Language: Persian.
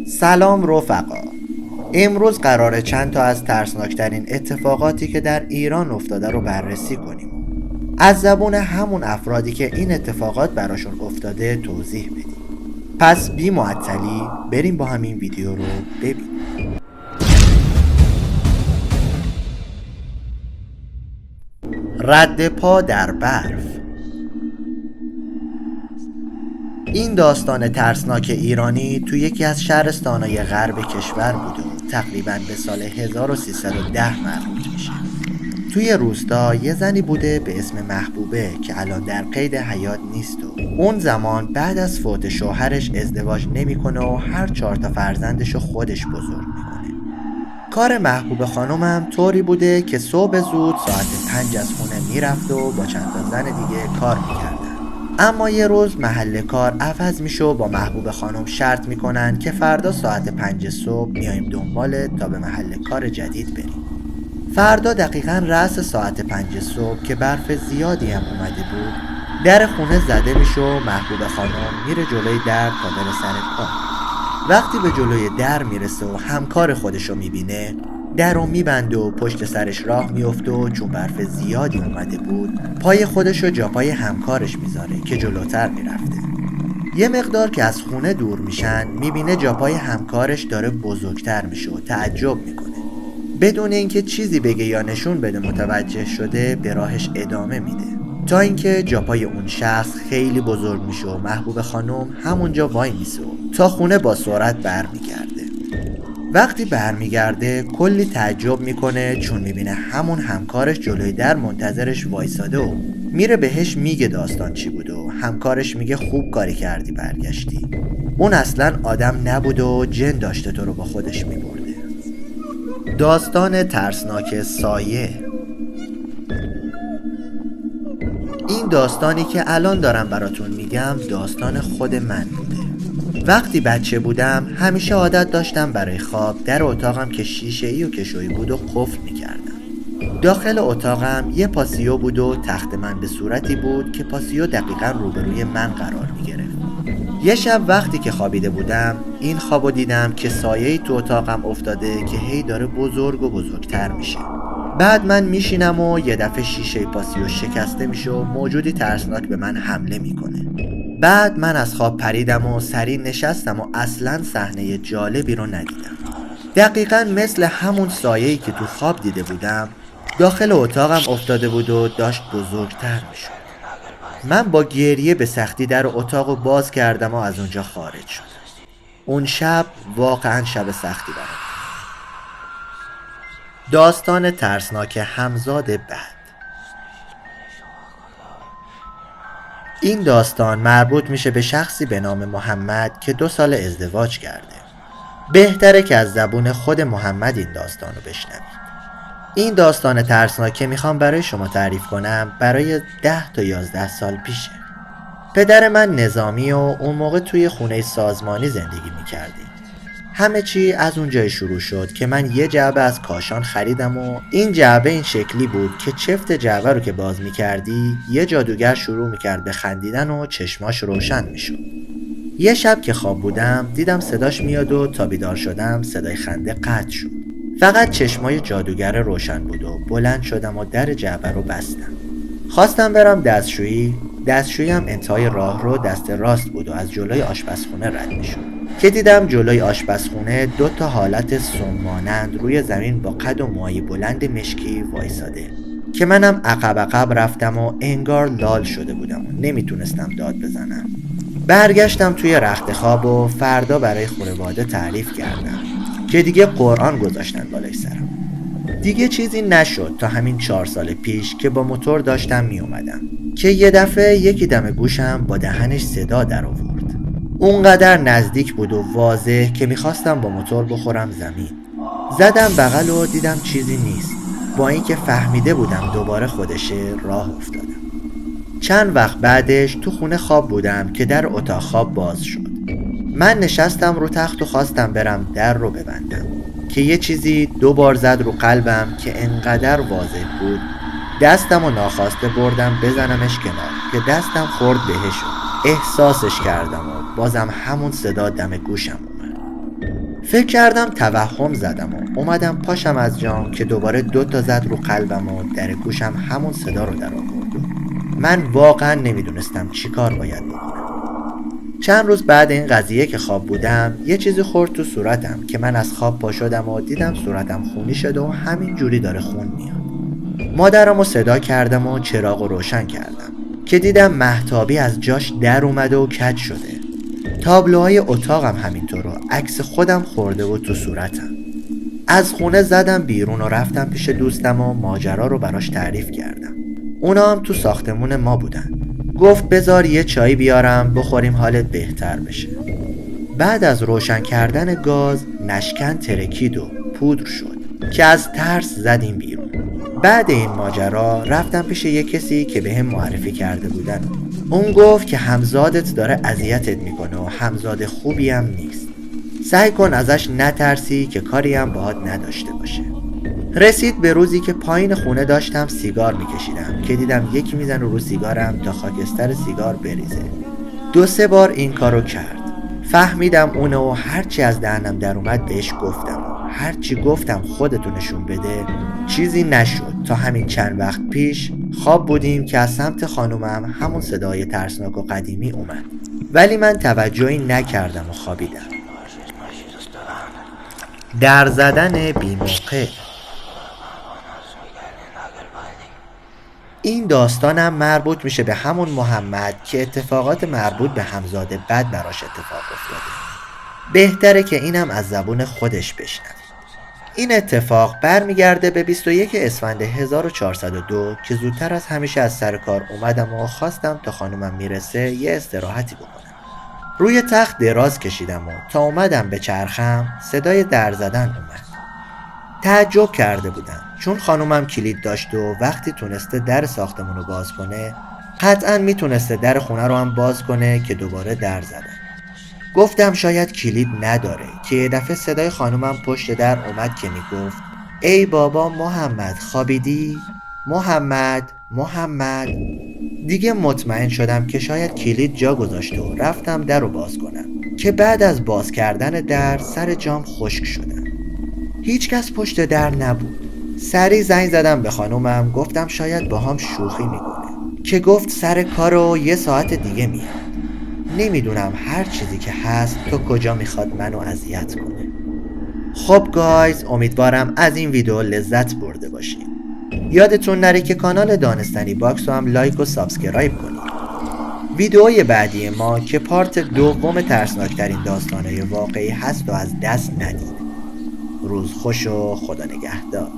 سلام رفقا. امروز قراره چند تا از ترسناکترین اتفاقاتی که در ایران افتاده رو بررسی کنیم. از زبون همون افرادی که این اتفاقات براشون افتاده توضیح بدیم. پس بی معطلی بریم با هم این ویدیو رو ببینیم. رد پا در برف. این داستان ترسناک ایرانی تو یکی از شهرستانهای غرب کشور بوده و تقریباً به سال 1310 مربوط میشه. توی روستا یه زنی بوده به اسم محبوبه که الان در قید حیات نیست و اون زمان بعد از فوت شوهرش ازدواج نمیکنه و هر 4 تا فرزندشو خودش بزرگ میکنه. کار محبوبه خانومم طوری بوده که صبح زود ساعت 5 از خونه میرفت و با چند تا زن دیگه کار میکردن. اما یه روز محل کار عوض میشه و با محبوب خانم شرط میکنن که فردا ساعت 5 صبح میایم دنبالت تا به محل کار جدید بریم. فردا دقیقاً رأس ساعت 5 صبح که برف زیادی هم اومده بود، در خونه زده میشه و محبوب خانم میره جلوی در تا بره سر کار. وقتی به جلوی در میرسه و همکار خودشو میبینه، در رو میبنده و پشت سرش راه میفته و چون برف زیادی اومده بود پای خودشو جا پای همکارش میذاره که جلوتر میرفته. یه مقدار که از خونه دور میشن میبینه جا پای همکارش داره بزرگتر میشه و تعجب میکنه. بدون اینکه چیزی بگه یا نشون بده متوجه شده به راهش ادامه میده تا اینکه جا پای اون شخص خیلی بزرگ میشه و محبوب خانم همونجا وای میسه و تا خونه با سرعت برمیگرده. وقتی برمیگرده کلی تعجب میکنه چون میبینه همون همکارش جلوی در منتظرش وایساده و میره بهش میگه داستان چی بوده و همکارش میگه خوب کاری کردی برگشتی. اون اصلا آدم نبوده و جن داشته تو رو با خودش میبرده. داستان ترسناک سایه. این داستانی که الان دارم براتون میگم داستان خود من بوده. وقتی بچه بودم همیشه عادت داشتم برای خواب در اتاقم که شیشه‌ای و کشویی بود و قفل میکردم. داخل اتاقم یه پاسیو بود و تخت من به صورتی بود که پاسیو دقیقاً روبروی من قرار میگرفت. یه شب وقتی که خوابیده بودم این خوابو دیدم که سایه‌ای تو اتاقم افتاده که هی داره بزرگ و بزرگتر میشه. بعد من میشینم و یه دفعه شیشه پاسیو شکسته میشه و موجودی ترسناک به من حمله میکنه. بعد من از خواب پریدم و سریع نشستم و اصلا صحنه جالبی رو ندیدم. دقیقاً مثل همون سایه‌ای که تو خواب دیده بودم داخل اتاقم افتاده بود و داشت بزرگتر میشد. من با گریه به سختی در اتاقو باز کردم و از اونجا خارج شدم. اون شب واقعاً شب سختی برام. داستان ترسناک همزاد بعد. این داستان مربوط میشه به شخصی به نام محمد که 2 سال ازدواج کرده. بهتره که از زبون خود محمد این داستان رو بشنوید. این داستان ترسناک که میخوام برای شما تعریف کنم برای 10 تا 11 سال پیشه. پدر من نظامی و اون موقع توی خونه سازمانی زندگی میکردیم. همه چی از اونجای شروع شد که من یه جعبه از کاشان خریدم و این جعبه این شکلی بود که چفت جعبه رو که باز میکردی یه جادوگر شروع میکرد به خندیدن و چشماش روشن میشد. یه شب که خواب بودم دیدم صداش میاد و تا بیدار شدم صدای خنده قطع شد. فقط چشمای جادوگر روشن بود و بلند شدم و در جعبه رو بستم. خواستم برم دستشویی هم انتهای راه رو دست راست بود و از جلوی آشپزخونه رد میشد که دیدم جلوی آشپزخونه 2 تا حالت سمانند روی زمین با قد و موهای بلند مشکی وایساده که منم عقب رفتم و انگار لال شده بودم و نمیتونستم داد بزنم. برگشتم توی رخت خواب و فردا برای خانواده تعریف کردم که دیگه قرآن گذاشتن بالای سرم. دیگه چیزی نشد تا همین 4 سال پیش که با موتور داشتم می اومدم که یه دفعه یکی دم گوشم با دهنش صدا در آورد. اونقدر نزدیک بود و واضح که میخواستم با موتور بخورم زمین. زدم بغل و دیدم چیزی نیست. با اینکه فهمیده بودم دوباره خودشه راه افتادم. چند وقت بعدش تو خونه خواب بودم که در اتاق خواب باز شد. من نشستم رو تخت و خواستم برم در رو ببندم که یه چیزی 2 بار زد رو قلبم که انقدر واضح بود دستم و ناخواسته بردم بزنمش کنار که دستم خورد بهش و احساسش کردم و بازم همون صدا دم گوشم اومد. فکر کردم توهم زدم و اومدم پاشم از جام که دوباره 2 تا زد رو قلبم و در گوشم همون صدا رو در آورد. من واقعا نمیدونستم چی کار باید بکنم. چند روز بعد این قضیه که خواب بودم یه چیزی خورد تو صورتم که من از خواب پا شدم و دیدم صورتم خونی شده و همین جوری داره خون میاد. مادرمو صدا کردم و چراغو روشن کردم که دیدم مهتابی از جاش در اومده و کج شده. تابلوهای اتاقم همینطور و عکس خودم خورده و تو صورتم. از خونه زدم بیرون و رفتم پیش دوستم و ماجرا رو براش تعریف کردم. اونا هم تو ساختمون ما بودن. گفت بذار یه چای بیارم بخوریم حالت بهتر بشه. بعد از روشن کردن گاز نشکن ترکید و پودر شد که از ترس زدیم بیرون. بعد این ماجرا رفتم پیش یه کسی که بهم معرفی کرده بودن. اون گفت که همزادت داره اذیتت میکنه و همزاد خوبی هم نیست. سعی کن ازش نترسی که کاری هم باهات نداشته باشه. رسید به روزی که پایین خونه داشتم سیگار میکشیدم که دیدم یکی میزنه رو سیگارم تا خاکستر سیگار بریزه. 2-3 بار این کارو کرد. فهمیدم اونه و هرچی از دهنم در اومد بهش گفتم. هرچی گفتم خودتو نشون بده چیزی نشد تا همین چند وقت پیش خواب بودیم که از سمت خانومم همون صدای ترسناک و قدیمی اومد، ولی من توجهی نکردم و خوابیدم. در زدن بی موقع. این داستانم مربوط میشه به همون محمد که اتفاقات مربوط به همزاد بد براش اتفاق افتاده. بهتره که اینم از زبون خودش بشنوید. این اتفاق برمیگرده به 21 اسفند 1402 که زودتر از همیشه از سر کار اومدم و خواستم تا خانومم میرسه یه استراحتی بکنم. روی تخت دراز کشیدم و تا اومدم به چرخم صدای در زدن اومد. تعجب کرده بودم چون خانومم کلید داشت و وقتی تونسته در ساختمون رو باز کنه قطعا میتونسته در خونه رو هم باز کنه که دوباره در زدن. گفتم شاید کلید نداره که یه دفعه صدای خانومم پشت در اومد که میگفت ای بابا محمد خوابیدی؟ محمد. دیگه مطمئن شدم که شاید کلید جا گذاشته و رفتم در رو باز کنم که بعد از باز کردن در سر جام خشک شدم. هیچ کس پشت در نبود. سریع زنگ زدم به خانومم گفتم شاید با هم شوخی میکنه که گفت سر کارو 1 ساعت دیگه میاد. نمیدونم هر چیزی که هست تو کجا میخواد منو اذیت کنه. خب گایز امیدوارم از این ویدیو لذت برده باشین. یادتون نره که کانال دانستنی باکس رو هم لایک و سابسکرایب کنید. ویدیوهای بعدی ما که پارت دوم ترسناکترین داستانهای واقعی هست و از دست ندید. روز خوش و خدا نگهدار.